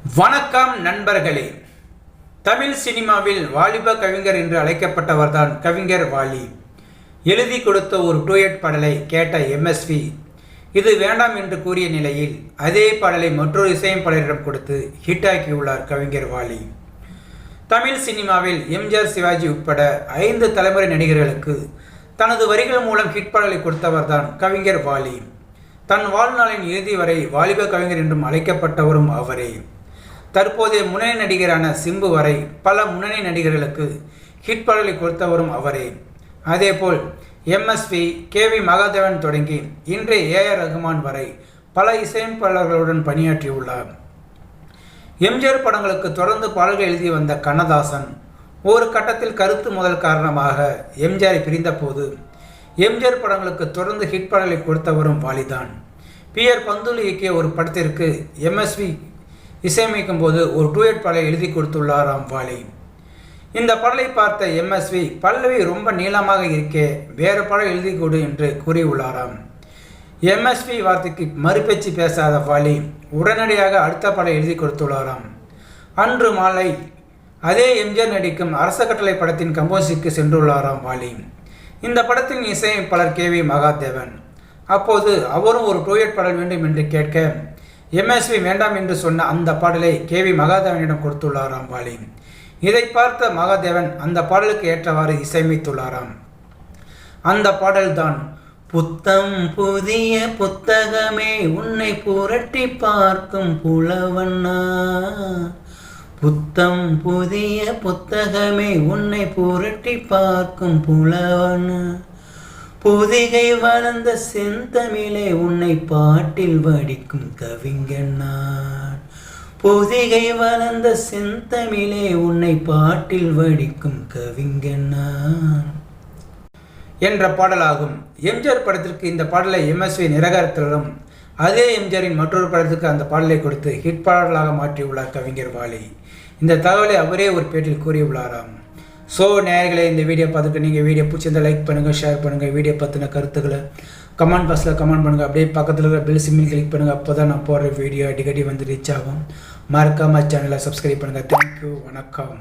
வணக்கம் நண்பர்களே. தமிழ் சினிமாவில் வாலிப கவிஞர் என்று அழைக்கப்பட்டவர்தான் கவிஞர் வாலி. எழுதி கொடுத்த ஒரு டூயட் பாடலை கேட்ட எம்எஸ்வி இது வேண்டாம் என்று கூறிய நிலையில் அதே பாடலை மற்றொரு இசையமைப்பாளரிடம் கொடுத்து ஹிட்டாக்கியுள்ளார் கவிஞர் வாலி. தமிழ் சினிமாவில் எம்ஜிஆர், சிவாஜி உட்பட 5 தலைமுறை நடிகர்களுக்கு தனது வரிகள் மூலம் ஹிட் பாடலை கொடுத்தவர்தான் கவிஞர் வாலி. தன் வாழ்நாளின் இறுதி வரை வாலிப கவிஞர் என்றும் அழைக்கப்பட்டவரும் அவரே. தற்போதைய முன்னணி நடிகரான சிம்பு வரை பல முன்னணி நடிகர்களுக்கு ஹிட் பாடலை கொடுத்தவரும் அவரே. அதேபோல் எம்எஸ்வி, கேவி மகாதேவன் தொடங்கி இன்றைய ஏஆர் ரகுமான் வரை பல இசையமைப்பாளர்களுடன் பணியாற்றியுள்ளார். எம்ஜிஆர் படங்களுக்கு தொடர்ந்து பாடல்கள் எழுதி வந்த கண்ணதாசன் ஒரு கட்டத்தில் கருத்து முதல் காரணமாக எம்ஜிஆரை பிரிந்த போது எம்ஜிஆர் படங்களுக்கு தொடர்ந்து ஹிட் பாடலை கொடுத்தவரும் வாலிதான். பி.ஆர். பந்துலு இயக்கிய ஒரு படத்திற்கு எம்எஸ்வி இசையமைக்கும் போது ஒரு டூயட் பாடலை எழுதி கொடுத்துள்ளாராம் வாலி. இந்த பாடலை பார்த்த எம்எஸ்வி, பல்லவி ரொம்ப நீளமாக இருக்கே, வேறு பாடல் எழுதி கொடு என்று கூறியுள்ளாராம். எம்எஸ்வி வார்த்தைக்கு மறுபேச்சு பேசாத வாலி உடனடியாக அடுத்த பாடலை எழுதி கொடுத்துள்ளாராம். அன்று மாலை அதே எம்ஜிஆர் நடிக்கும் அரச கட்டளை படத்தின் கம்போஸுக்கு சென்றுள்ளாராம் வாலி. இந்த படத்தின் இசையமைப்பாளர் கேவி மகாதேவன். அப்போது அவரும் ஒரு டூயட் பாடல் வேண்டும் என்று கேட்க எம்எஸ்வி வேண்டாம் என்று சொன்ன அந்த பாடலை கேவி மகாதேவனிடம் கொடுத்துள்ளாராம் வாலி. இதை பார்த்த மகாதேவன் அந்த பாடலுக்கு ஏற்றவாறு இசையமைத்துள்ளாராம். அந்த பாடல்தான் புத்தம் புதிய புத்தகமே உன்னை புரட்டி பார்க்கும் புலவண்ணா, புத்தம் புதிய புத்தகமே உன்னை புரட்டி பார்க்கும் புலவண்ணா, பொதிகை வளர்ந்த செந்தமிழே உன்னை பாட்டில் வடிக்கும் கவிஞனான், பொதிகை வளர்ந்த செந்தமிழே உன்னை பாட்டில் வடிக்கும் கவிஞனான் என்ற பாடலாகும். எம்ஜிஆர் படத்திற்கு இந்த பாடலை எம்எஸ்வி நிராகரித்தாலும் அதே எம்ஜிஆரின் மற்றொரு படத்துக்கு அந்த பாடலை கொடுத்து ஹிட் பாடலாக மாற்றியுள்ளார் கவிஞர் வாலி. இந்த தகவலை அவரே ஒரு பேட்டில் கூறியுள்ளாராம். ஸோ நேயர்களே, இந்த வீடியோ பார்த்துட்டு நீங்கள் வீடியோ பிடிச்சிருந்தா லைக் பண்ணுங்கள், ஷேர் பண்ணுங்கள். வீடியோ பற்றின கருத்துக்களை கமெண்ட் பாக்ஸில் கமெண்ட் பண்ணுங்கள். அப்படியே பக்கத்தில் இருக்கிற பெல் சிம்மில் கிளிக் பண்ணுங்கள். அப்போ தான் நான் போடுற வீடியோ அடிக்கடி வந்து ரீச் ஆகும். மறக்காமல் சேனலை சப்ஸ்கிரைப் பண்ணுங்கள். தேங்க்யூ, வணக்கம்.